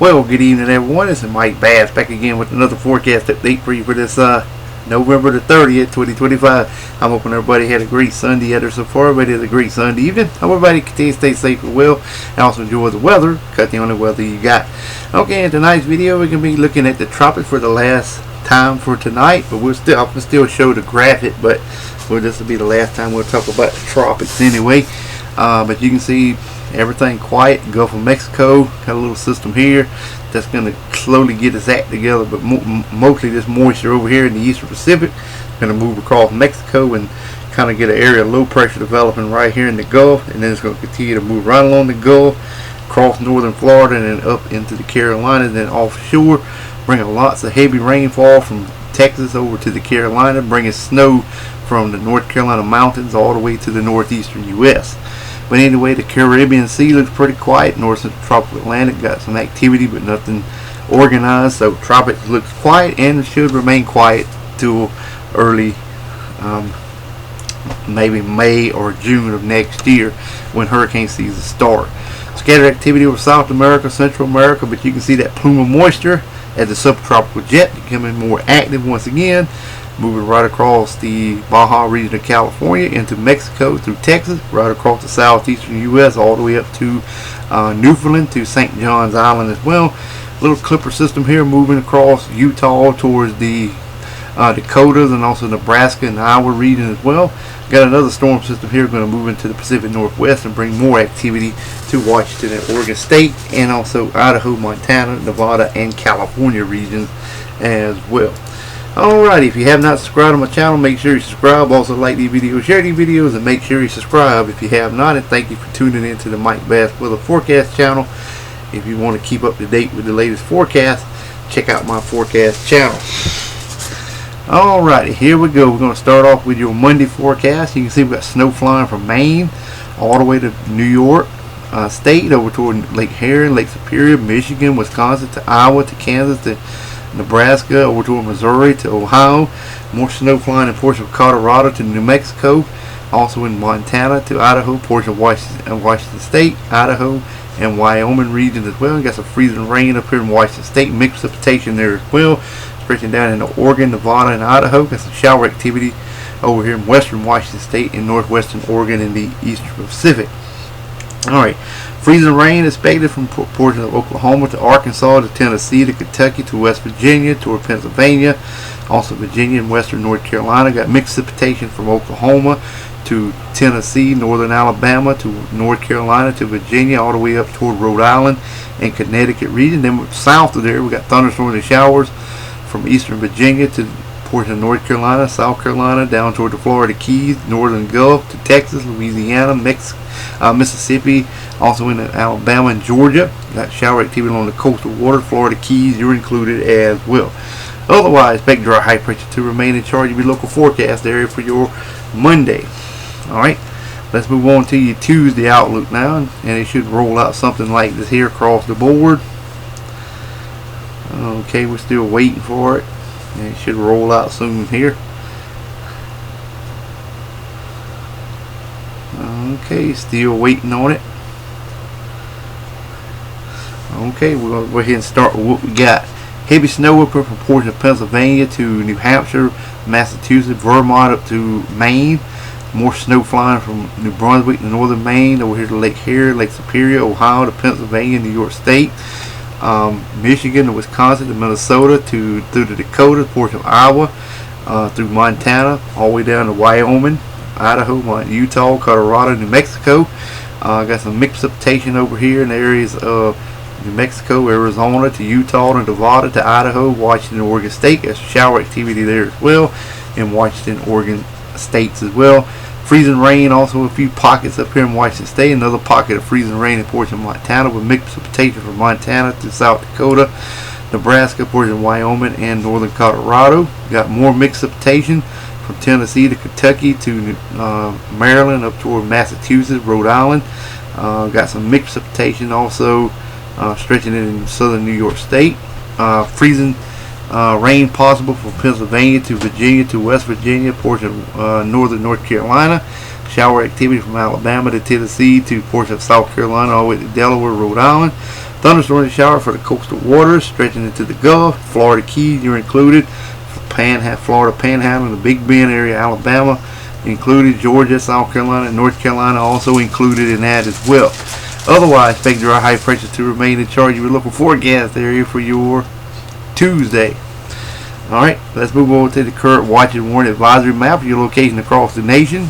Well, good evening everyone, this is Mike Bass back again with another forecast update for you for this November the 30th, 2025. I'm hoping everybody had a great Sunday either so far. Everybody had a great Sunday evening. I hope everybody continue to stay safe and well, and also enjoy the weather. Cut the only weather you got. Okay, in tonight's video we're going to be looking at the tropics for the last time for tonight, but I can still show the graphic, but this will be the last time we'll talk about the tropics anyway. But you can see everything quiet. Gulf of Mexico got a little system here that's going to slowly get its act together, but mostly this moisture over here in the eastern Pacific going to move across Mexico and kind of get an area of low pressure developing right here in the Gulf, and then it's going to continue to move right along the Gulf, across northern Florida, and then up into the Carolinas, and then offshore, bringing lots of heavy rainfall from Texas over to the Carolina, bringing snow from the North Carolina mountains all the way to the northeastern U.S. But anyway, the Caribbean Sea looks pretty quiet. North Central Tropical Atlantic got some activity, but nothing organized. So tropics looks quiet and should remain quiet till early, maybe May or June of next year when hurricane season starts. Scattered activity over South America, Central America, but you can see that plume of moisture as the subtropical jet becoming more active once again, moving right across the Baja region of California into Mexico through Texas, right across the southeastern U.S. all the way up to Newfoundland to St. John's Island as well. Little clipper system here moving across Utah towards the Dakotas and also Nebraska and Iowa region as well. Got another storm system here going to move into the Pacific Northwest and bring more activity to Washington and Oregon State, and also Idaho, Montana, Nevada, and California regions as well. Alright, if you have not subscribed to my channel, make sure you subscribe. Also like these videos, share these videos, and make sure you subscribe if you have not. And thank you for tuning in to the Mike Bass Weather Forecast channel. If you want to keep up to date with the latest forecast, check out my forecast channel. Alrighty, here we go. We're going to start off with your Monday forecast. You can see we've got snow flying from Maine all the way to New York State, over toward Lake Huron, Lake Superior, Michigan, Wisconsin, to Iowa, to Kansas, to Nebraska, over to Missouri, to Ohio. More snow flying in portion of Colorado to New Mexico, also in Montana to Idaho, portion of Washington State, Idaho, and Wyoming region as well. You got some freezing rain up here in Washington State, mixed precipitation there as well, stretching down into Oregon, Nevada, and Idaho. Got some shower activity over here in western Washington State and northwestern Oregon in the eastern Pacific. Alright, freezing rain expected from portions of Oklahoma to Arkansas to Tennessee to Kentucky to West Virginia toward Pennsylvania, also Virginia and western North Carolina. Got mixed precipitation from Oklahoma to Tennessee, northern Alabama to North Carolina to Virginia, all the way up toward Rhode Island and Connecticut region. Then south of there we got thunderstorms and showers from eastern Virginia to portion of North Carolina, South Carolina, down toward the Florida Keys, northern Gulf to Texas, Louisiana, Mississippi, also in Alabama and Georgia. Got shower activity along the coastal water, Florida Keys, you're included as well. Otherwise, expect dry high pressure to remain in charge of your local forecast area for your Monday. Alright, let's move on to your Tuesday outlook now, and it should roll out something like this here across the board. Okay, we're still waiting for it, and it should roll out soon here. Okay, still waiting on it. Okay, we're going to go ahead and start with what we got. Heavy snow up from portions of Pennsylvania to New Hampshire, Massachusetts, Vermont up to Maine. More snow flying from New Brunswick to northern Maine over here to Lake Huron, Lake Superior, Ohio to Pennsylvania, New York State, Michigan to Wisconsin to Minnesota through the Dakotas, portion of Iowa, through Montana, all the way down to Wyoming, Idaho, Utah, Colorado, New Mexico. Got some mixed precipitation over here in the areas of New Mexico, Arizona to Utah to Nevada to Idaho, Washington, Oregon State. Got some shower activity there as well in Washington, Oregon states as well. Freezing rain also a few pockets up here in Washington State. Another pocket of freezing rain in portion of Montana with mixed precipitation from Montana to South Dakota, Nebraska, portion of Wyoming, and northern Colorado. Got more mixed precipitation from Tennessee to Kentucky to Maryland up toward Massachusetts, Rhode Island. Got some mixed precipitation also stretching in southern New York State. Freezing rain possible from Pennsylvania to Virginia to West Virginia, portion of northern North Carolina. Shower activity from Alabama to Tennessee to portion of South Carolina all the way to Delaware, Rhode Island. Thunderstorm shower for the coastal waters stretching into the Gulf. Florida Keys, you're included. Florida Panhandle, the Big Bend area, Alabama included. Georgia, South Carolina, and North Carolina also included in that as well. Otherwise, expect dry high pressure to remain in charge of your local forecast area for your Tuesday. Alright, let's move on to the current watch and warning advisory map for your location across the nation.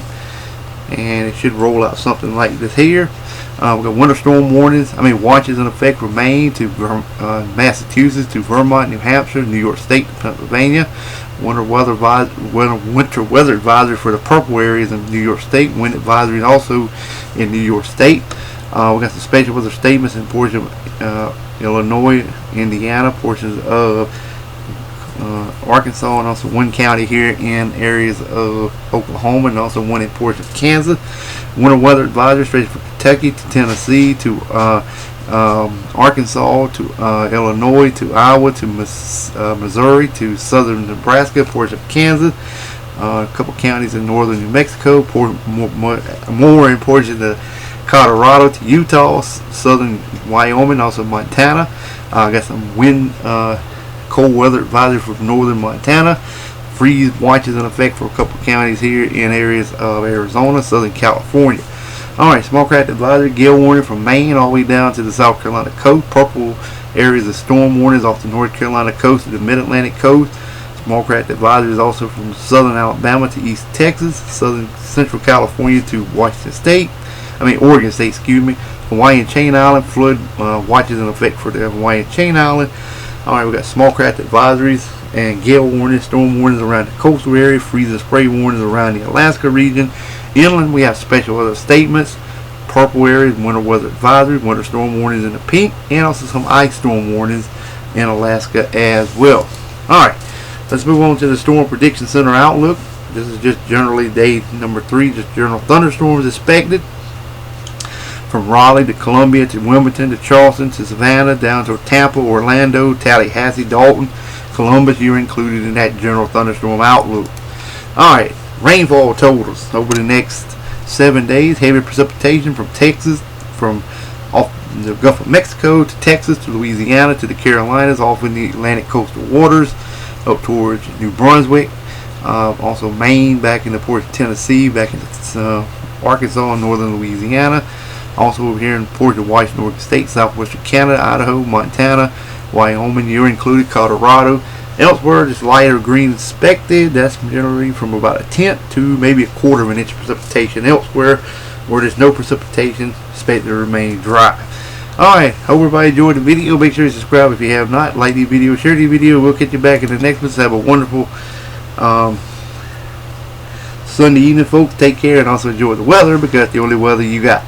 And it should roll out something like this here. We've got winter storm watches in effect from Maine to Massachusetts to Vermont, New Hampshire, New York State to Pennsylvania. Winter weather advisory for the purple areas in New York State. Wind advisory also in New York State. We got some special weather statements in portions of Illinois, Indiana, portions of Arkansas, and also one county here in areas of Oklahoma, and also one in portions of Kansas. Winter weather advisory stretches from Kentucky to Tennessee to Arkansas to Illinois to Iowa to Missouri to southern Nebraska, portions of Kansas, a couple counties in northern New Mexico, more in portions of Colorado to Utah, southern Wyoming, also Montana. Got some wind cold weather advisory for northern Montana. Freeze watches in effect for a couple counties here in areas of Arizona, southern California. Alright, small craft advisory, gale warning from Maine all the way down to the South Carolina coast. Purple areas of storm warnings off the North Carolina coast to the mid-Atlantic coast. Small craft advisory is also from southern Alabama to East Texas, southern Central California to Oregon State, excuse me. Hawaiian Chain Island, flood watches in effect for the Hawaiian Chain Island. Alright, we got small craft advisories and gale warnings, storm warnings around the coastal area, freeze and spray warnings around the Alaska region. Inland, we have special weather statements, purple areas, winter weather advisory, winter storm warnings in the pink, and also some ice storm warnings in Alaska as well. Alright, let's move on to the Storm Prediction Center outlook. This is just generally day number 3, just general thunderstorms expected. From Raleigh to Columbia to Wilmington to Charleston to Savannah down to Tampa, Orlando, Tallahassee, Dalton, Columbus, you're included in that general thunderstorm outlook. Alright, rainfall totals over the next 7 days. Heavy precipitation from Texas, from off the Gulf of Mexico to Texas to Louisiana to the Carolinas, off in the Atlantic coastal waters up towards New Brunswick. Also Maine, back in the ports of Tennessee, back into Arkansas and northern Louisiana. Also over here in ports of Washington, Oregon State, southwestern Canada, Idaho, Montana, Wyoming, you're included, Colorado. Elsewhere, just lighter green expected. That's generally from about 1/10 to maybe 1/4 of an inch of precipitation. Elsewhere, where there's no precipitation, expected to remain dry. Alright, hope everybody enjoyed the video. Make sure you subscribe if you have not. Like the video, share the video. We'll catch you back in the next one. So have a wonderful Sunday evening, folks. Take care and also enjoy the weather, because that's the only weather you got.